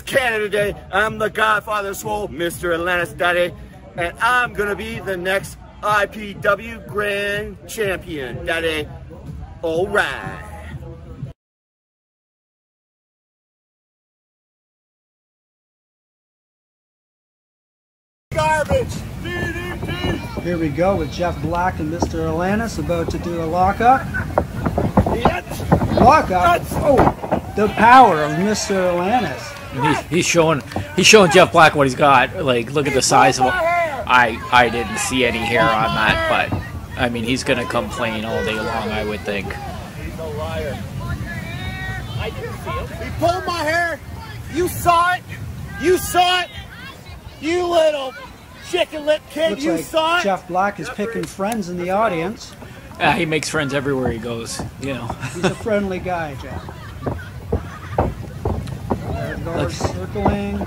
Canada Day. I'm the Godfather of Swole, Mr. Atlantis Daddy, and I'm gonna be the next IPW Grand Champion, Daddy. All right. Garbage. Here we go with Jeff Black and Mr. Atlantis about to do a lockup. Lockup. Oh, the power of Mr. Atlantis. He's showing Jeff Black what he's got. Like, look at the size of him. I didn't see any hair on that, but I mean, he's gonna complain all day long, I would think. He's a liar. I didn't see it. He pulled my hair. You saw it. You saw it. You little chicken lip kid. Looks you like saw it. Jeff Black is picking friends in the audience. Yeah, he makes friends everywhere he goes. You know. He's a friendly guy, Jeff. There circling.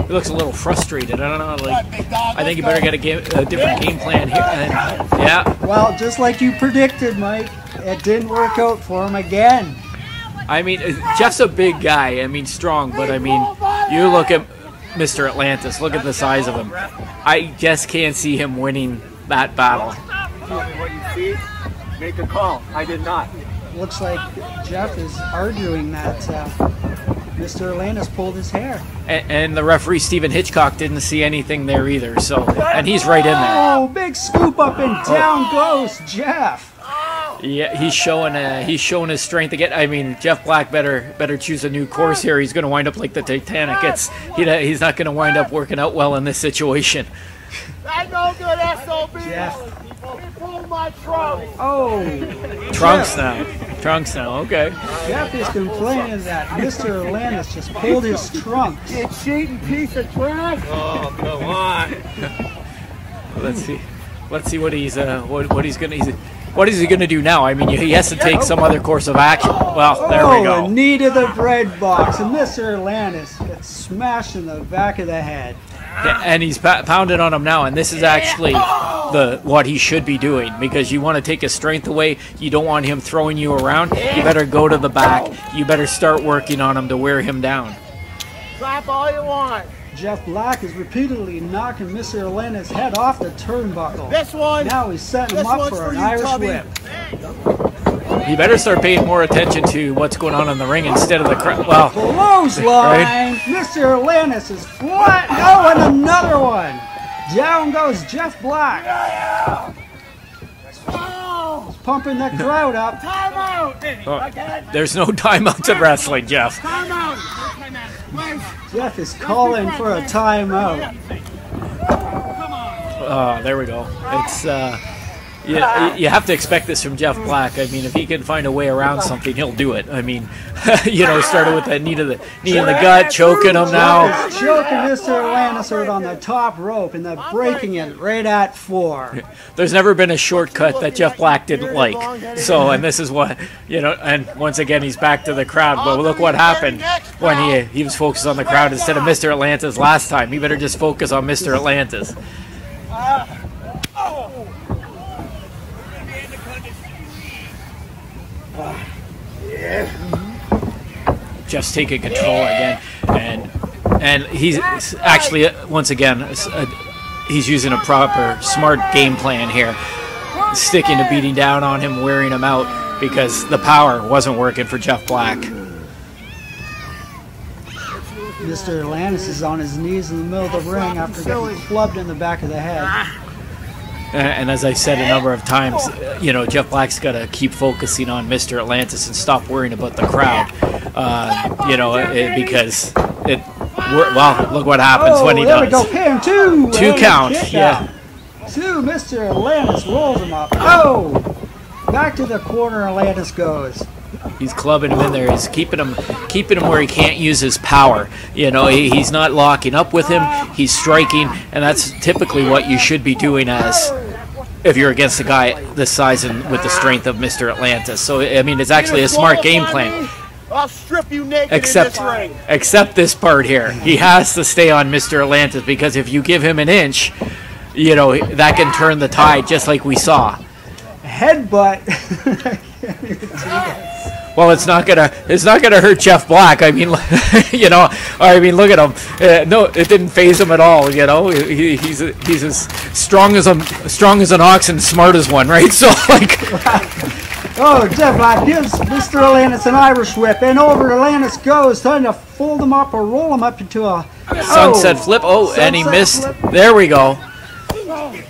He looks a little frustrated. I don't know. Like, I think you better get a different game plan here. And, yeah. Well, just like you predicted, Mike, it didn't work out for him again. I mean, Jeff's a big guy. I mean, strong, but I mean, you look at Mr. Atlantis. Look at the size of him. I just can't see him winning that battle. Tell me what you see. Make a call. I did not. Looks like Jeff is arguing that Mr. Atlantis pulled his hair. And the referee, Stephen Hitchcock, didn't see anything there either. So, and he's right in there. Oh, big scoop up and down goes Jeff. Yeah, he's showing his strength again. I mean, Jeff Black better choose a new course here. He's going to wind up like the Titanic. He's not going to wind up working out well in this situation. I know good SOB. Jeff. He pulled my trunk. Oh. Trunks now. Trunks now. Okay. Jeff is complaining that Mr. Atlantis just pulled his trunk. You cheating piece of trash. Oh, come on. Let's see what he's what is he gonna do now? I mean, he has to take some other course of action. Well, there we go. Oh, knee to the bread box, and Mr. Atlantis gets smashed in the back of the head. And he's pounded on him now, and this is actually what he should be doing, because you want to take his strength away. You don't want him throwing you around. You better go to the back. You better start working on him to wear him down. Clap all you want. Jeff Black is repeatedly knocking Mr. Atlantis' head off the turnbuckle. This one. Now he's setting him up for an Irish whip. He better start paying more attention to what's going on in the ring instead of the crowd. Well, clothesline. Right? Mr. Atlantis is flat. Oh, and another one. Down goes Jeff Black. He's pumping the crowd up. Time out. There's no timeouts in wrestling, Jeff. Time out. Jeff is calling for a timeout. There we go. It's you have to expect this from Jeff Black. I mean, if he can find a way around something, he'll do it. I mean, started with that knee in the gut, choking him now. He's choking Mr. Atlantis out on the top rope, and they're breaking it right at 4. There's never been a shortcut that Jeff Black didn't like. So, and this is what, and once again, he's back to the crowd. But look what happened when he was focused on the crowd instead of Mr. Atlantis last time. He better just focus on Mr. Atlantis. Just taking control again, and he's actually once again he's using a proper smart game plan here, sticking to beating down on him, wearing him out, because the power wasn't working for Jeff Black. Mr. Atlantis is on his knees in the middle of the ring after getting clubbed in the back of the head. And as I said a number of times, Jeff Black's got to keep focusing on Mr. Atlantis and stop worrying about the crowd, because look what happens when he does. There we go, pin 2. 2 count, yeah. 2, Mr. Atlantis rolls him up. Oh, back to the corner Atlantis goes. He's clubbing him in there. He's keeping him where he can't use his power. He's not locking up with him. He's striking, and that's typically what you should be doing if you're against a guy this size and with the strength of Mr. Atlantis. So I mean, it's actually a smart game plan. I'll strip you naked except this part here. He has to stay on Mr. Atlantis, because if you give him an inch, that can turn the tide, just like we saw. Headbutt. Well, it's not gonna hurt Jeff Black. I mean, you know, I mean, look at him. No, it didn't phase him at all. You know, he's as strong as an ox and smart as one, right? So like. Oh, Jeff Black gives Mr. Atlantis an Irish whip, and over Atlantis goes, trying to fold him up or roll him up into a sunset flip. Oh, sunset and he missed. Flip. There we go.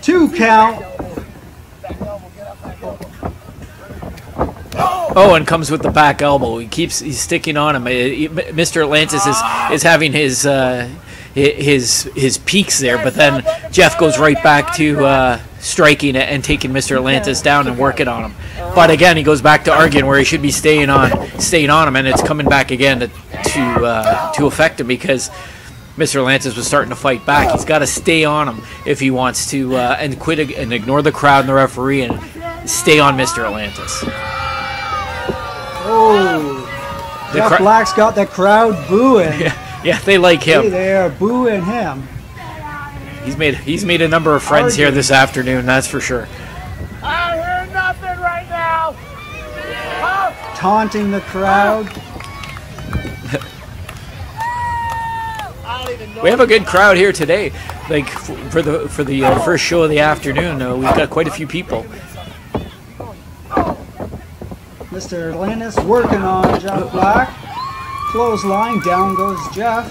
2 count. Oh, and comes with the back elbow. He's sticking on him. Mr. Atlantis is having his peaks there, but then Jeff goes right back to striking it and taking Mr. Atlantis down and working on him. But again, he goes back to arguing where he should be staying on him, and it's coming back again to affect him because Mr. Atlantis was starting to fight back. He's got to stay on him if he wants to and quit and ignore the crowd and the referee and stay on Mr. Atlantis. Oh, Jeff Black's got the crowd booing. Yeah, they like him. Hey, they're booing him. He's made a number of friends here this afternoon, that's for sure. I hear nothing right now. Taunting the crowd. We have a good crowd here today. Like for the first show of the afternoon, we've got quite a few people. Mr. Atlantis working on Jeff Black. Clothesline, down goes Jeff.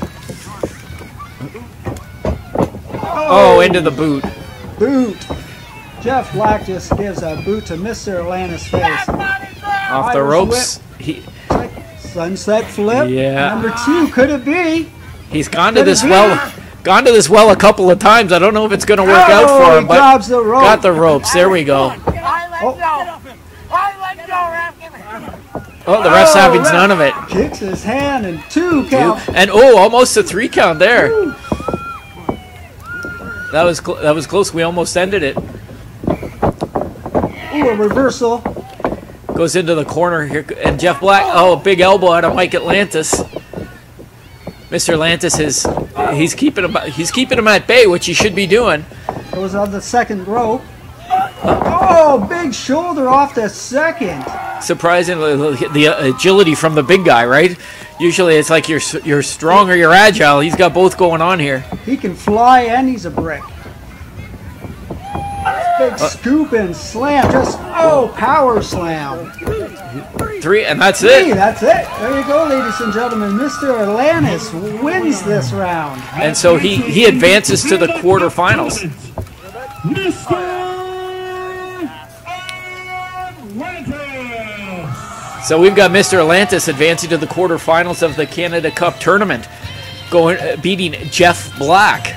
Oh, into the boot. Boot. Jeff Black just gives a boot to Mr. Atlantis' face. Off the ropes. Sunset flip. Yeah. Number 2, could it be? He's gone to this well a couple of times. I don't know if it's going to work out for him, but got the ropes. There we go. Oh, the ref's having none of it. Kicks his hand and 2 count. And almost a 3 count there. Woo. That was close. We almost ended it. Ooh, a reversal. Goes into the corner here, and Jeff Black. Oh, a big elbow out of Mike Atlantis. Mr. Atlantis he's keeping him at bay, which he should be doing. Goes on the second rope. Oh, big shoulder off the second. Surprisingly, the agility from the big guy, right? Usually it's like you're strong or you're agile. He's got both going on here. He can fly and he's a brick. Big scoop and slam. Just, power slam. 3, and that's it. That's it. There you go, ladies and gentlemen. Mr. Atlantis wins this round. And so he advances to the quarterfinals. So we've got Mr. Atlantis advancing to the quarterfinals of the Canada Cup tournament, beating Jeff Black.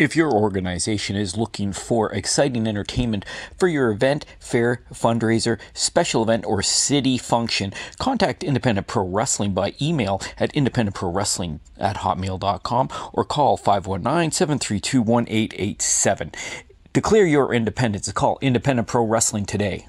If your organization is looking for exciting entertainment for your event, fair, fundraiser, special event, or city function, contact Independent Pro Wrestling by email at independentprowrestling@hotmail.com or call 519-732-1887. Declare your independence. Call Independent Pro Wrestling today.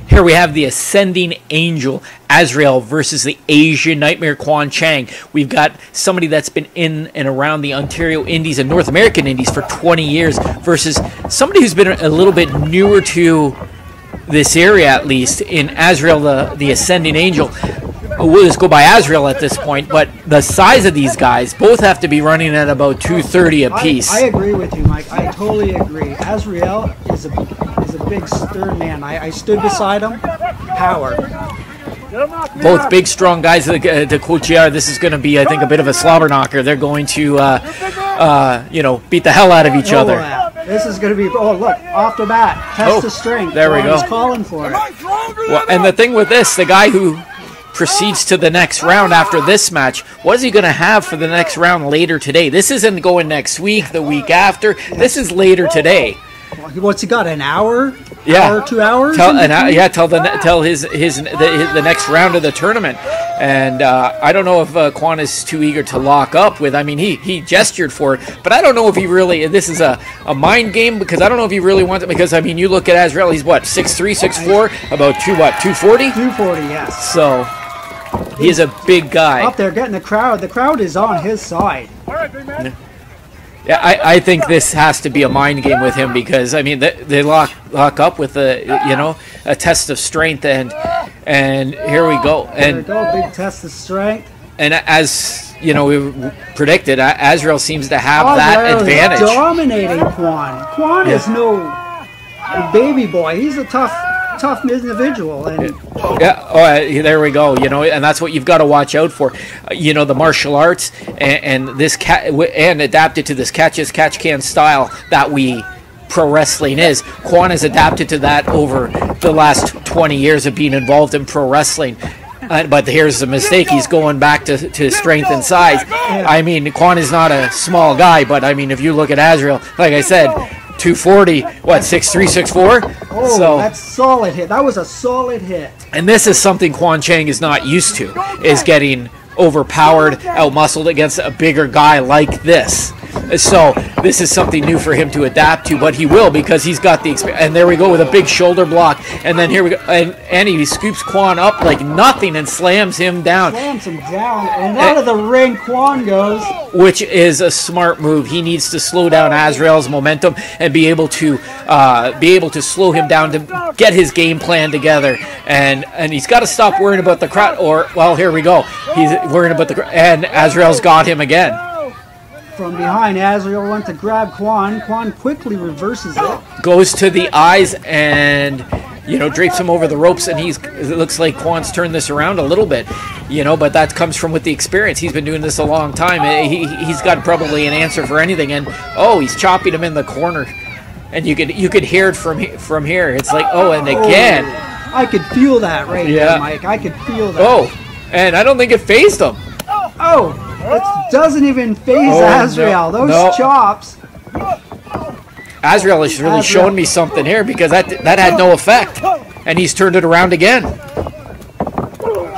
Here we have the Ascending Angel, Azrael, versus the Asian Nightmare, Quan Chang. We've got somebody that's been in and around the Ontario Indies and North American Indies for 20 years versus somebody who's been a little bit newer to this area, at least, in Azrael, the Ascending Angel. We'll just go by Azrael at this point, but the size of these guys both have to be running at about 230 apiece. I agree with you, Mike. I totally agree. Azrael is a big, stern man. I stood beside him. Power. Both big, strong guys. To quote JR, this is going to be, I think, a bit of a slobber knocker. They're going to, beat the hell out of each other. This is going to be, look, off the bat. Test the strength. There we go. He's calling for it. Well, and the thing with this, the guy who proceeds to the next round after this match, what is he going to have for the next round later today? This isn't going next week, the week after. This is later today. What's he got, an hour? hour, 2 hours. Till the next round of the tournament. And I don't know if Quan is too eager to lock up with. I mean, he gestured for it, but I don't know if he really. This is a mind game, because I don't know if he really wants it. Because I mean, you look at Azrael, he's what, 6'3", 6'4", about 240. 240, yes. So he is a big guy. Up there getting the crowd. The crowd is on his side. All right, big man. Yeah, I think this has to be a mind game with him, because I mean they lock up with a test of strength, and here we go. There we go, big test of strength. And as you know, we predicted, Azrael seems to have that advantage. Dominating Quan. Quan is no baby boy. He's a tough individual. And there we go. You know, and that's what you've got to watch out for. You know, the martial arts and this and adapted to this catch as catch can style that pro wrestling is. Quan has adapted to that over the last 20 years of being involved in pro wrestling. But here's the mistake. He's going back to strength and size. I mean, Quan is not a small guy, but I mean, if you look at Azrael, like I said, 240, what, 6'3", 6'4"? Oh, so that's solid hit. That was a solid hit. And this is something Quan Chang is not used to, is getting overpowered, outmuscled against a bigger guy like this. So this is something new for him to adapt to, but he will, because he's got the experience. And there we go with a big shoulder block, and then here we go, and he scoops Quan up like nothing and slams him down. Slams him down, and out of the ring Quan goes. Which is a smart move. He needs to slow down Azrael's momentum and be able to slow him down to get his game plan together. And he's got to stop worrying about the crowd. Or, well, here we go. He's worrying about the crowd, and Azrael's got him again. From behind, Azrael went to grab Quan. Quan quickly reverses it. Goes to the eyes and, you know, drapes him over the ropes, and it looks like Quan's turned this around a little bit, you know, but that comes from with the experience. He's been doing this a long time. He's got probably an answer for anything, and, he's chopping him in the corner. And you could hear it from here. It's like, and again. I could feel that right there, Mike. I could feel that. Oh, and I don't think it phased him. It doesn't even phase Azrael. No, Those chops. Azrael is really showing me something here, because that had no effect, and he's turned it around again.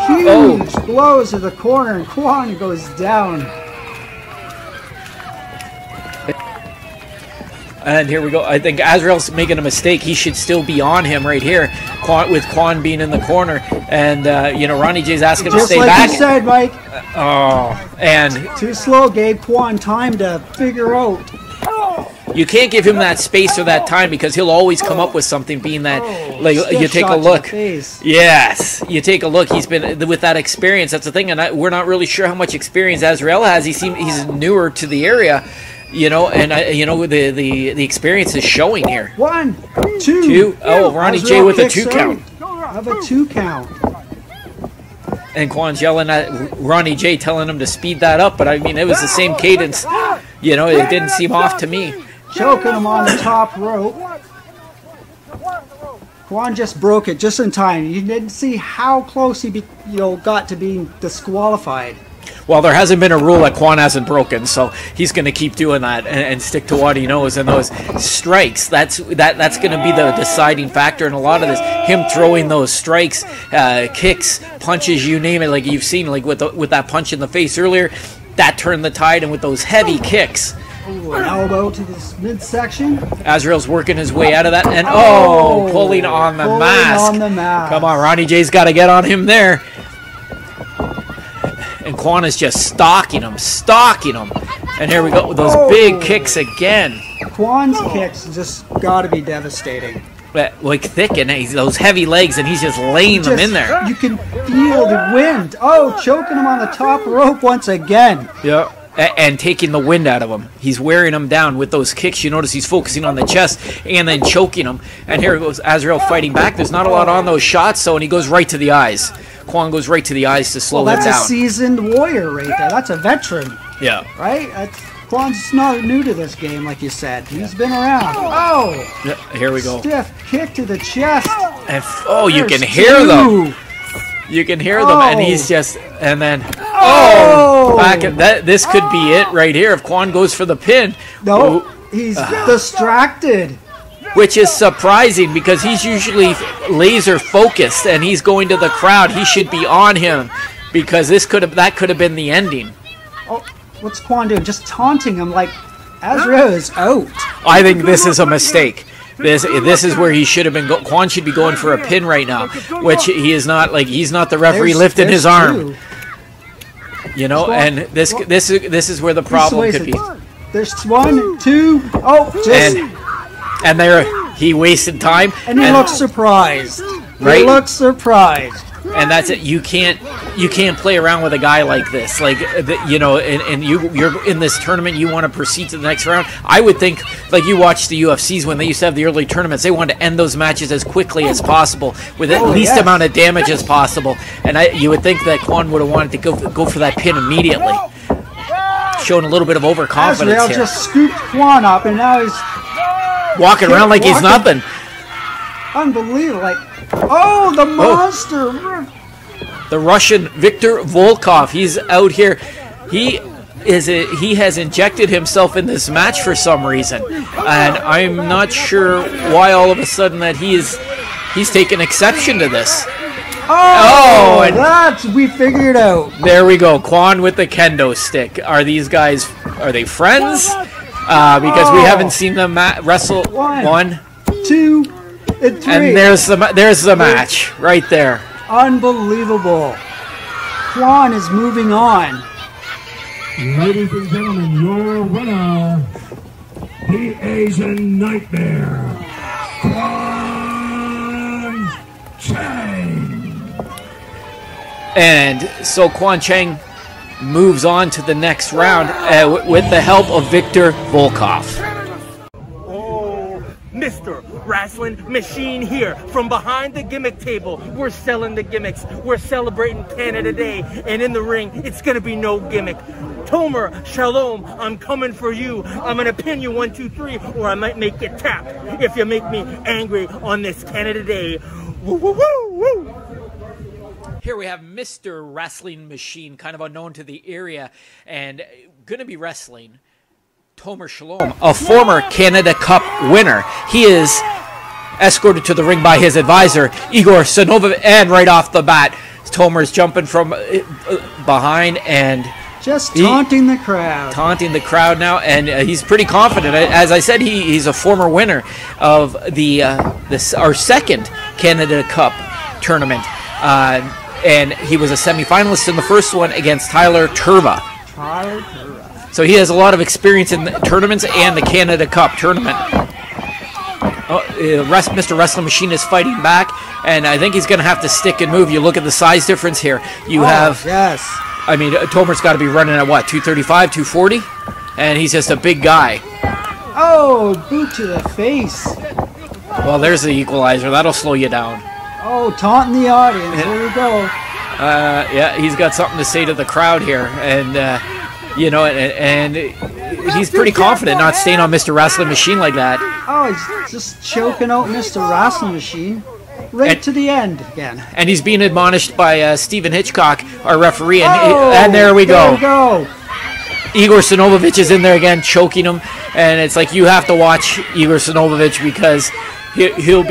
Huge blows to the corner, and Quan goes down. And here we go. I think Azrael's making a mistake. He should still be on him right here, with Quan being in the corner. And, Ronnie J's asking him to stay back. Just like you said, Mike. And too slow gave Quan time to figure out. You can't give him that space or that time, because he'll always come up with something, being that, you take a look. Yes, you take a look. He's been, with that experience, that's the thing. And we're not really sure how much experience Azrael has. He's newer to the area. The experience is showing here. 1, 2. Ronnie J with a 2 count. Of a 2 count. And Quan's yelling at Ronnie J, telling him to speed that up. But I mean, it was the same cadence. It didn't seem off to me. Choking him on the top rope. Quan just broke it just in time. You didn't see how close he got to being disqualified. Well, there hasn't been a rule that Quan hasn't broken, so he's going to keep doing that and stick to what he knows. And those strikes, that's going to be the deciding factor in a lot of this. Him throwing those strikes, kicks, punches, you name it, like you've seen, like with that punch in the face earlier, that turned the tide. And with those heavy kicks. Ooh, an elbow to this midsection. Azrael's working his way out of that, and pulling on the mask. Come on, Ronnie J's got to get on him there. And Quan is just stalking him. And here we go with those big kicks again. Quan's kicks just got to be devastating. Like thick, and those heavy legs, and he's just laying them in there. You can feel the wind. Choking him on the top rope once again. Yeah. And taking the wind out of him. He's wearing him down with those kicks. You notice he's focusing on the chest and then choking him. And here goes Azrael fighting back. There's not a lot on those shots, and he goes right to the eyes. Quan goes right to the eyes to slow him down. That's a seasoned warrior right there. That's a veteran. Yeah. Right? Quan's not new to this game, like you said. He's been around. Yeah, here we go. Stiff kick to the chest. And you can hear them. You can hear them, and he's just, and then, back at that. This could be it right here if Quan goes for the pin. No, he's distracted. which is surprising because he's usually laser focused and he's going to the crowd. He should be on him because that could have been the ending. Oh, what's Quan doing? Just taunting him like Azrael is out. I think this is a mistake. This is where he should have been. Quan should be going for a pin right now, which he is not. Like he's not the referee lifting his arm. You know, and this is where the problem could be. There's 1, 2. Oh, just and there he wasted time. And he looks surprised. Right? He looks surprised. And that's it. You can't play around with a guy like this. Like you know, and you're in this tournament. You want to proceed to the next round. I would think, like you watch the UFCs when they used to have the early tournaments. They wanted to end those matches as quickly as possible with the least amount of damage as possible. And you would think that Quan would have wanted to go for that pin immediately. Showing a little bit of overconfidence Azrael here. just scooped Quan up, and now he's walking around like he's nothing. Unbelievable! Like, oh, the monster! The Russian Viktor Volkov. He's out here. He has injected himself in this match for some reason, and I'm not sure why all of a sudden that he's taken exception to this. Oh, and we figured out. There we go. Quan with the kendo stick. Are these guys? Are they friends? Because we haven't seen them wrestle. 1, 2, and 3. And there's the match right there. Unbelievable. Quan is moving on. Ladies and gentlemen, your winner, the Asian Nightmare, Quan Chang. And so Quan Chang moves on to the next round with the help of Viktor Volkov. Mr. Wrestling Machine here from behind the gimmick table. We're selling the gimmicks. We're celebrating Canada Day, and in the ring, it's gonna be no gimmick. Tomer, Shalom, I'm coming for you. I'm gonna pin you 1, 2, 3, or I might make you tap if you make me angry on this Canada Day. Woo, woo, woo, woo. Here we have Mr. Wrestling Machine, kind of unknown to the area, and gonna be wrestling Tomer Shalom, a former Canada Cup winner. He is escorted to the ring by his advisor, Igor Sinovich, and right off the bat, Tomer's jumping from behind and just taunting the crowd. Taunting the crowd now, and he's pretty confident. As I said, he's a former winner of our second Canada Cup tournament, and he was a semifinalist in the first one against Tyler Turva. So he has a lot of experience in the tournaments and the Canada Cup tournament. Mr. Wrestling Machine is fighting back, and I think he's going to have to stick and move. You look at the size difference here. Yes. I mean, Tomer's got to be running at what, 235, 240? And he's just a big guy. Oh, boot to the face. Well, there's the equalizer. That'll slow you down. Oh, taunting the audience. There we go. Yeah, he's got something to say to the crowd here. And, you know, and he's pretty confident not staying on Mr. Wrestling Machine like that. Oh, he's just choking out Mr. Wrestling Machine. Right to the end again. And he's being admonished by Stephen Hitchcock, our referee. And there we go. Igor Sinovich is in there again, choking him. And it's like you have to watch Igor Sinovich because he'll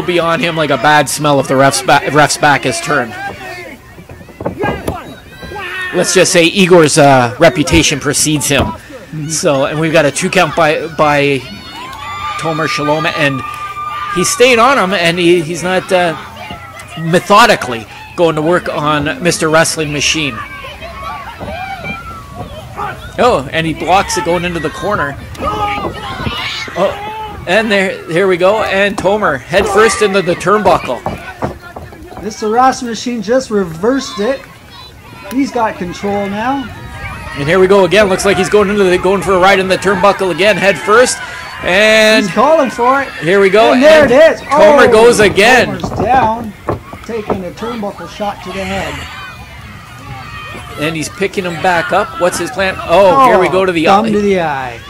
be on him like a bad smell if the ref's back is turned. Let's just say Igor's reputation precedes him. So, and we've got a 2 count by Tomer Shalom, and he's staying on him, and he's not methodically going to work on Mr. Wrestling Machine. Oh, and he blocks it going into the corner. Oh, and here we go, and Tomer head first into the turnbuckle. Mr. Wrestling Machine just reversed it. He's got control now. And here we go again. Looks like he's going for a ride in the turnbuckle again, head first. And he's calling for it. Here we go. And there it is. Tomer goes again. Tomer's down, taking a turnbuckle shot to the head. And he's picking him back up. What's his plan? Oh, here we go to the eye. Thumb to the eye.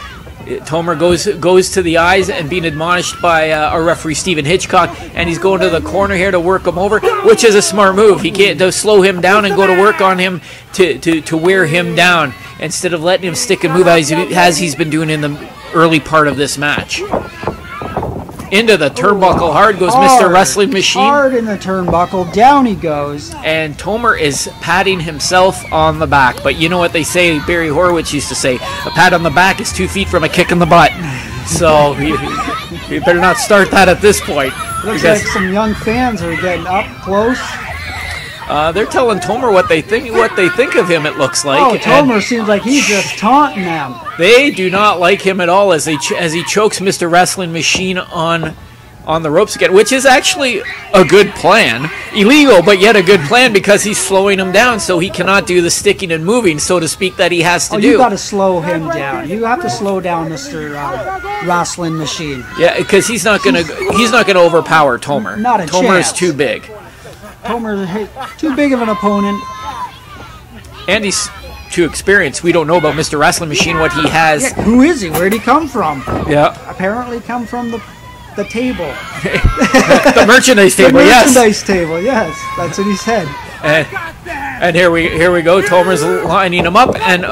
Tomer goes to the eyes and being admonished by our referee Stephen Hitchcock, and he's going to the corner here to work him over, which is a smart move. He can't slow him down and go to work on him to wear him down instead of letting him stick and move as he's been doing in the early part of this match. Into the turnbuckle. Hard goes Mr. Wrestling Machine. Hard in the turnbuckle. Down he goes. And Tomer is patting himself on the back. But you know what they say, Barry Horowitz used to say, a pat on the back is 2 feet from a kick in the butt. So you better not start that at this point. Looks like some young fans are getting up close. They're telling Tomer what they think of him, it looks like. Oh, Tomer seems like he's just taunting them. They do not like him at all as he chokes Mr. Wrestling Machine on the ropes again, which is actually a good plan. Illegal, but yet a good plan because he's slowing him down so he cannot do the sticking and moving, so to speak, that he has to do. You got to slow him down. You have to slow down Mr. Wrestling Machine. Yeah, because he's not gonna overpower Tomer. Not a chance. Tomer is too big. Tomer's too big of an opponent. And he's too experienced. We don't know about Mr. Wrestling Machine, what he has. Yeah, who is he? Where'd he come from? Yeah. Apparently come from the table. The merchandise table, yes. The merchandise table, yes. That's what he said. And here we go. Tomer's lining him up, and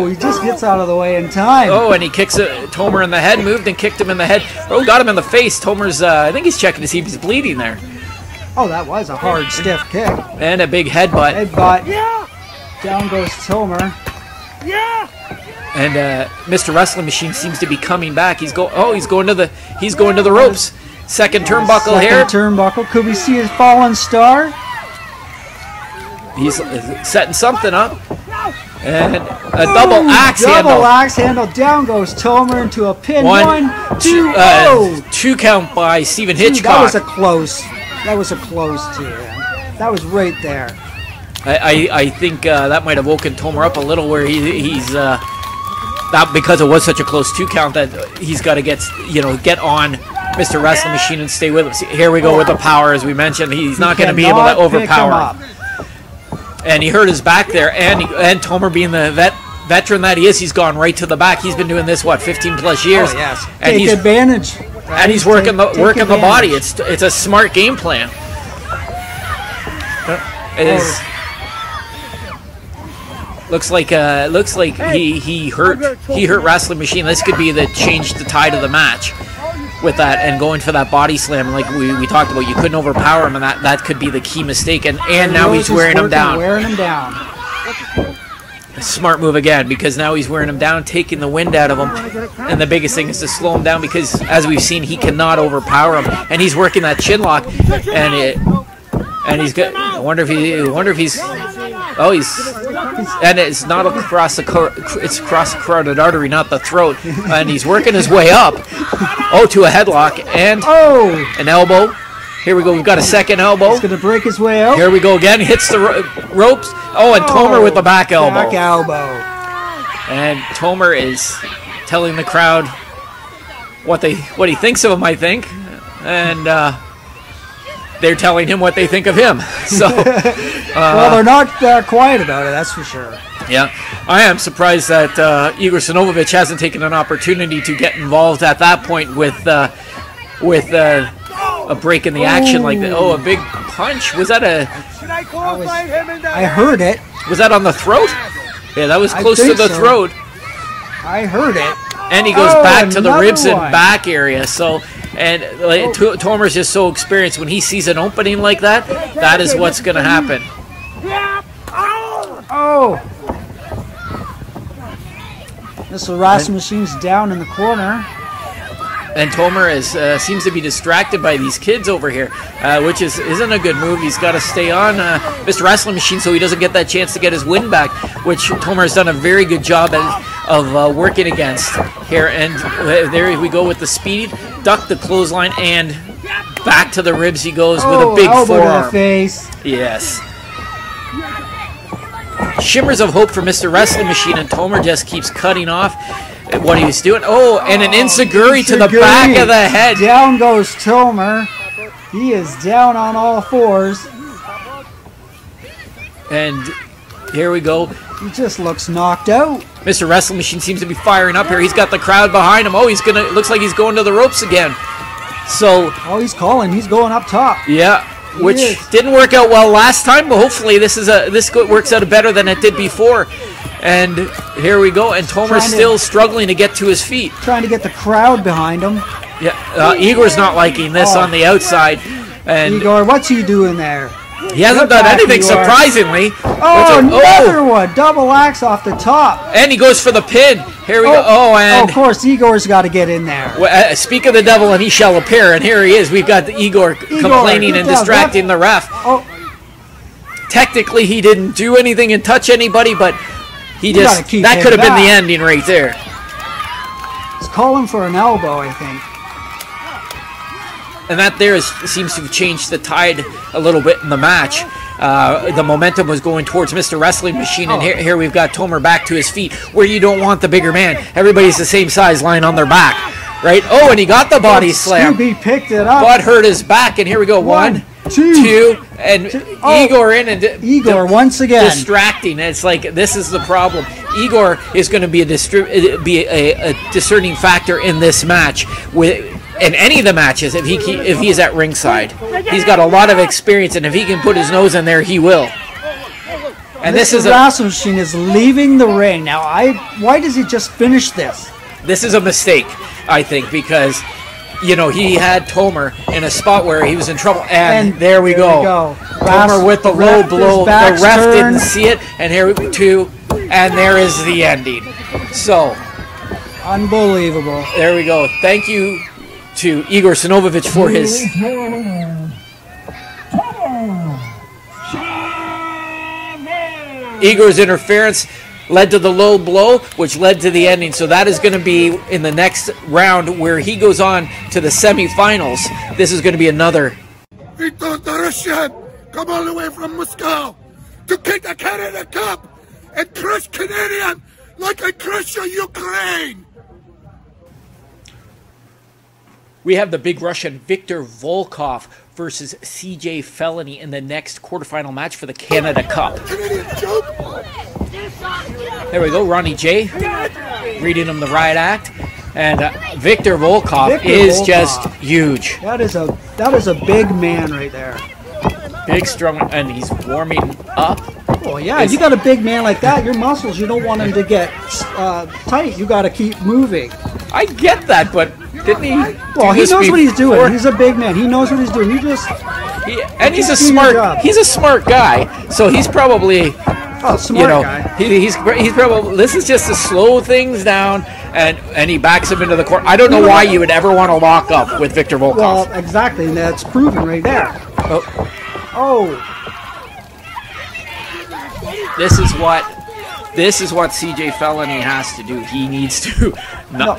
he just gets out of the way in time. Oh, and he kicks Tomer in the head, moved and kicked him in the head. Oh, got him in the face. Tomer's, I think he's checking to see if he's bleeding there. Oh, that was a hard, stiff kick. And a big headbutt. Yeah. Down goes Tomer. Yeah. And Mr. Wrestling Machine seems to be coming back. He's going to the ropes. Second turnbuckle here. Second turnbuckle. Could we see his fallen star? He's setting something up. And a double axe handle. Double axe handle. Down goes Tomer into a pin. One, two, 2 count by Stephen Hitchcock. That was a close two. That was right there. I think that might have woken Tomer up a little, where he's not, because it was such a close 2 count, that he's got to get on Mr. Wrestling Machine and stay with him. See, here we go with the power, as we mentioned. He's not going to be able to overpower him. And he hurt his back there, and Tomer, being the veteran that he is, he's gone right to the back. He's been doing this 15 plus years. Oh, yes. And take advantage. And he's working the body. It's a smart game plan. It is. Looks like he hurt Wrestling Machine. This could be the change the tide of the match with that, and going for that body slam like we talked about. You couldn't overpower him, and that could be the key mistake. And now he's wearing him down. A smart move again, because now he's wearing him down, taking the wind out of him. And the biggest thing is to slow him down, because as we've seen, he cannot overpower him. And he's working that chin lock, and he's good. I wonder if he's. Oh, and it's not across it's across the carotid artery, not the throat. And he's working his way up. Oh, to a headlock and an elbow. Here we go. We've got a second elbow. He's going to break his way out. Here we go again. Hits the ropes. Oh, and Tomer with the back elbow. Back elbow. And Tomer is telling the crowd what he thinks of him, I think. And they're telling him what they think of him. So, well, they're not quiet about it, that's for sure. Yeah, I am surprised that Igor Sinovich hasn't taken an opportunity to get involved at that point with a break in the action like that. Oh, a big punch. Was that a? I heard it. Was that on the throat? Yeah, that was close to the throat. I heard it. And he goes back to the ribs and back area. So. And Tomer's just so experienced. When he sees an opening like that, that is what's going to happen. Oh! Mr. Wrestling Machine's down in the corner. And Tomer seems to be distracted by these kids over here, which isn't a good move. He's got to stay on Mr. Wrestling Machine so he doesn't get that chance to get his win back, which Tomer has done a very good job of working against here. And there we go with the speed, duck the clothesline, and back to the ribs he goes with a big forearm. To the face. Yes. Shimmers of hope for Mr. Wrestling Machine, and Tomer just keeps cutting off what he was doing. Oh, and an enziguri to the back of the head. Down goes Tomer. He is down on all fours. And here we go. He just looks knocked out. Mr. Wrestling Machine seems to be firing up here. He's got the crowd behind him. Oh, looks like he's going to the ropes again. So. Oh, he's calling. He's going up top. Yeah. which didn't work out well last time, but hopefully this works out better than it did before. And here we go, and Tomer's still struggling to get to his feet. Trying to get the crowd behind him. Yeah, Igor's not liking this on the outside. And Igor, what's he doing there? He hasn't done anything, surprisingly. Oh, another one. Double axe off the top. And he goes for the pin. Here we go. Oh, and of course, Igor's got to get in there. Speak of the devil, and he shall appear. And here he is. We've got Igor complaining and distracting the ref. Oh. Technically, he didn't do anything and touch anybody, but that could have been the ending right there. He's calling for an elbow, I think. And that there seems to have changed the tide a little bit in the match. The momentum was going towards Mr. Wrestling Machine, and here we've got Tomer back to his feet, where you don't want the bigger man. Everybody's the same size, lying on their back, right? Oh, and he got the body slam. Scooby picked it up. Butt hurt his back, and here we go. One, two, and Igor in, and Igor once again distracting. It's like this is the problem. Igor is going to be a discerning factor in this match in any of the matches, if he's at ringside. He's got a lot of experience, and if he can put his nose in there, he will. And this is Wrestling Machine is leaving the ring now. Why does he just finish this? This is a mistake, I think, because he had Tomer in a spot where he was in trouble, and there we go. Tomer with the low blow. The ref didn't see it, and here we go, two, and there is the ending. So unbelievable. There we go. Thank you to Igor Sinovovich for his Igor's interference led to the low blow, which led to the ending. So that is going to be in the next round where he goes on to the semifinals. This is going to be another. Victor the Russian come all the way from Moscow to kick the Canada Cup and crush Canadian like I crush Ukraine. We have the big Russian Viktor Volkov versus CJ Felony in the next quarterfinal match for the Canada Cup. There we go, Ronnie J reading him the riot act, and Viktor Volkov is just huge. That is a big man right there. Big, strong, and he's warming up. Oh yeah, you got a big man like that, your muscles, you don't want him to get tight. You got to keep moving. I get that, but didn't he? Well, he knows what he's doing. He's a big man. He knows what he's doing. He's a smart guy. So he's probably smart guy. He's probably, this is just to slow things down, and he backs him into the corner. I don't know why you would ever want to lock up with Viktor Volkov. Well, exactly, and that's proven right there. Oh. This is what CJ Felony has to do. He needs to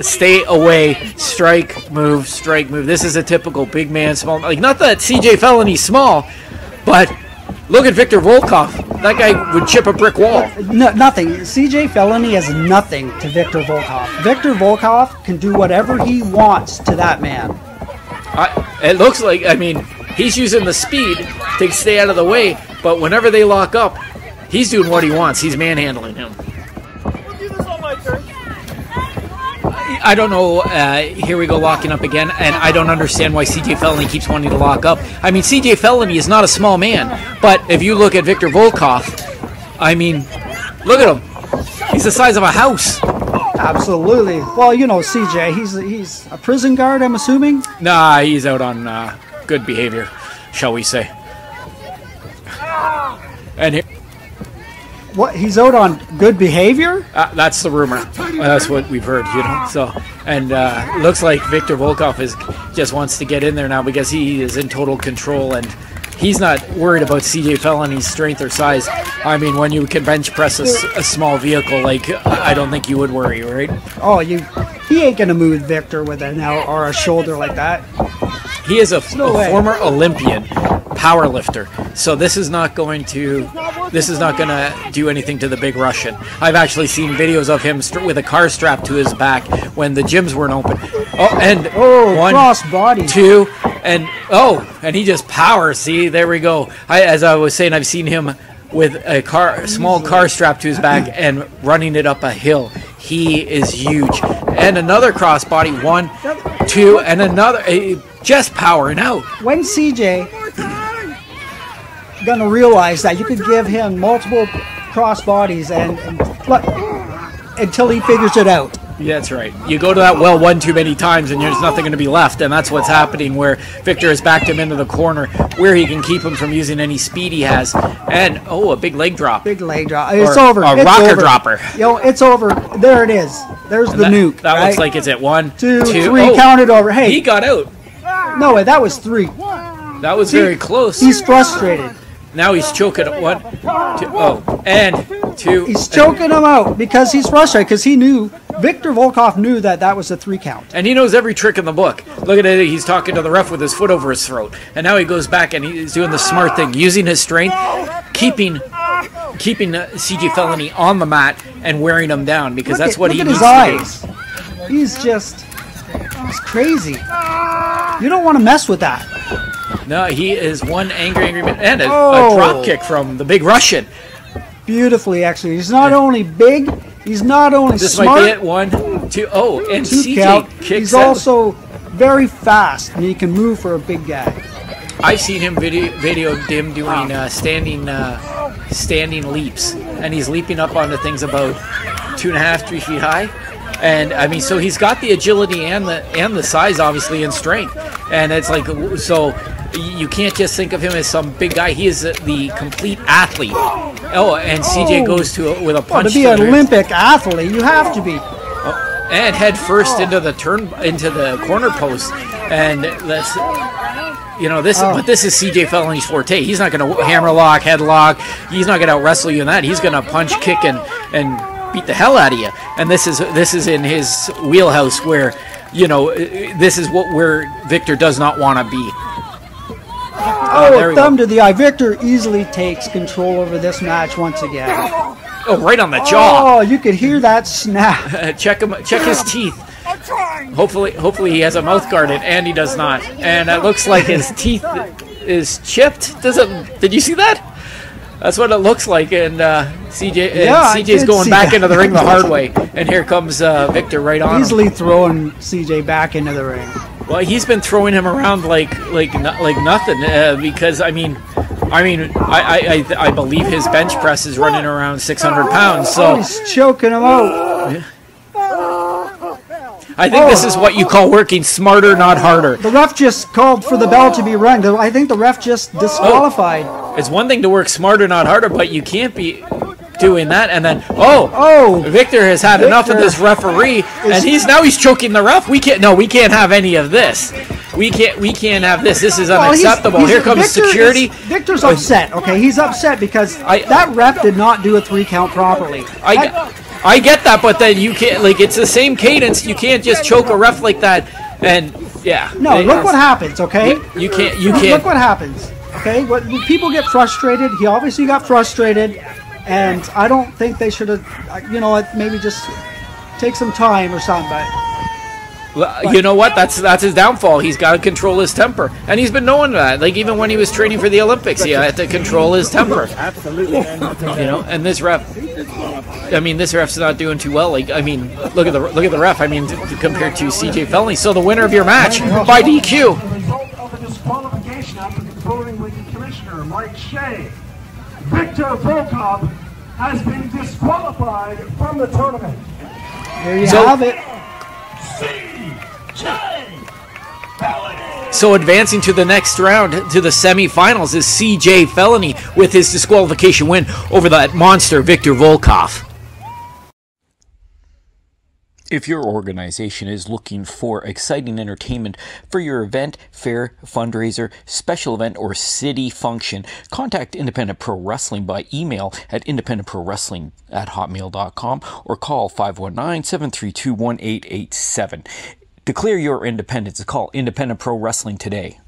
stay away, strike, move, strike, move. This is a typical big man, small. Like, not that CJ Felony's small, but look at Viktor Volkov. That guy would chip a brick wall. No, nothing. CJ Felony has nothing to Viktor Volkov. Viktor Volkov can do whatever he wants to that man. It looks like, he's using the speed to stay out of the way, but whenever they lock up, he's doing what he wants. He's manhandling him. I don't know. Here we go, locking up again, and I don't understand why CJ Felony keeps wanting to lock up. CJ Felony is not a small man, but if you look at Viktor Volkov, look at him. He's the size of a house. Absolutely. Well, CJ, he's a prison guard, I'm assuming? Nah, he's out on good behavior, shall we say. And here... What? He's out on good behavior? That's the rumor. That's what we've heard, So, and looks like Viktor Volkov just wants to get in there now because he is in total control, and he's not worried about CJ Felony's strength or size. When you can bench press a small vehicle, I don't think you would worry, right? Oh, he ain't gonna move Viktor with an L or a shoulder like that. He is a former Olympian power lifter, so this is not going to do anything to the big Russian. I've actually seen videos of him with a car strapped to his back when the gyms weren't open. One, cross body, two, and he just powers. See, there we go. As I was saying, I've seen him with a small car strapped to his back and running it up a hill. He is huge. And another cross body, 1, 2, and another, just powering out. When CJ going to realize that you could give him multiple cross bodies and until he figures it out. Yeah, that's right. You go to that well one too many times and there's nothing going to be left, and that's what's happening, where Victor has backed him into the corner where he can keep him from using any speed he has. And, oh, a big leg drop. Big leg drop. It's over. A it's rocker over. dropper. It's over. There it is. There's the nuke. That right? looks like it's at 1, 2, 2. 3. Oh, Count it over. Hey. he got out. No way, that was 3. That was very close. He's frustrated. Now he's choking at 1, 2, oh, and 2. He's choking him out because he's frustrated, because he knew, Victor Volkov knew that was a 3 count. And he knows every trick in the book. Look at it, he's talking to the ref with his foot over his throat. And now he goes back and he's doing the smart thing, using his strength, keeping CJ Felony on the mat and wearing him down, because that's what he needs to do. He's crazy. You don't want to mess with that. No, he is one angry man. And a drop kick from the big Russian. Beautifully, actually. He's not only big, he's not only this smart. This might be it. 1, 2, oh, and 2 CJ count. kicks He's out. also very fast, and he can move for a big guy. I've seen him videoed him doing standing leaps, and he's leaping up onto things about 2.5, 3 feet high. And I mean, so he's got the agility and the size, obviously, and strength. And it's like, so you can't just think of him as some big guy. He is the complete athlete. Oh, and CJ goes with a punch. To be an Olympic athlete, you have to be. And head first into the corner post, and that's But this is CJ Felony's forte. He's not going to hammerlock, headlock. He's not going to out wrestle you in that. He's going to punch, kick, and beat the hell out of you. And this is in his wheelhouse, where this is where Victor does not want to be. Thumb to the eye. Victor easily takes control over this match once again. Oh, right on the jaw. Oh, you could hear that snap. Check his teeth. Hopefully he has a mouth guard, and he does not. And it looks like his teeth is chipped. Did you see that? That's what it looks like. And CJ's going back into the ring the hard way. And here comes Victor right on easily him. Throwing CJ back into the ring. Well, he's been throwing him around like nothing, because I believe his bench press is running around 600 pounds. So he's choking him out. I think this is what you call working smarter, not harder. The ref just called for the bell to be rung. I think the ref just disqualified. It's one thing to work smarter, not harder, but you can't be doing that. And then, Victor has had enough of this referee, and he's choking the ref. We can't have any of this. We can't have this. This is unacceptable. Here comes security. Victor's upset. Okay, he's upset because that ref did not do a 3 count properly. I get that, but then you can't, it's the same cadence. You can't just choke a ref like that. And no, look what happens. Okay, you can't. Look what happens. Okay, when people get frustrated, he obviously got frustrated, and I don't think they should have. Maybe just take some time or something. Well, you know what? That's his downfall. He's got to control his temper, and he's been knowing that. Like, even when he was training for the Olympics, he had to control his temper. Absolutely. And this ref's not doing too well. Look at the ref. Compared to CJ Felony. So the winner of your match by DQ. The result of a disqualification after controlling with the commissioner, Mike Shea. Victor Volkov has been disqualified from the tournament. There you have it. So advancing to the next round, to the semifinals, is CJ Felony with his disqualification win over that monster Victor Volkov. If your organization is looking for exciting entertainment for your event, fair, fundraiser, special event, or city function, contact Independent Pro Wrestling by email at independentprowrestling@hotmail.com or call 519-732-1887. Declare your independence. Call Independent Pro Wrestling today.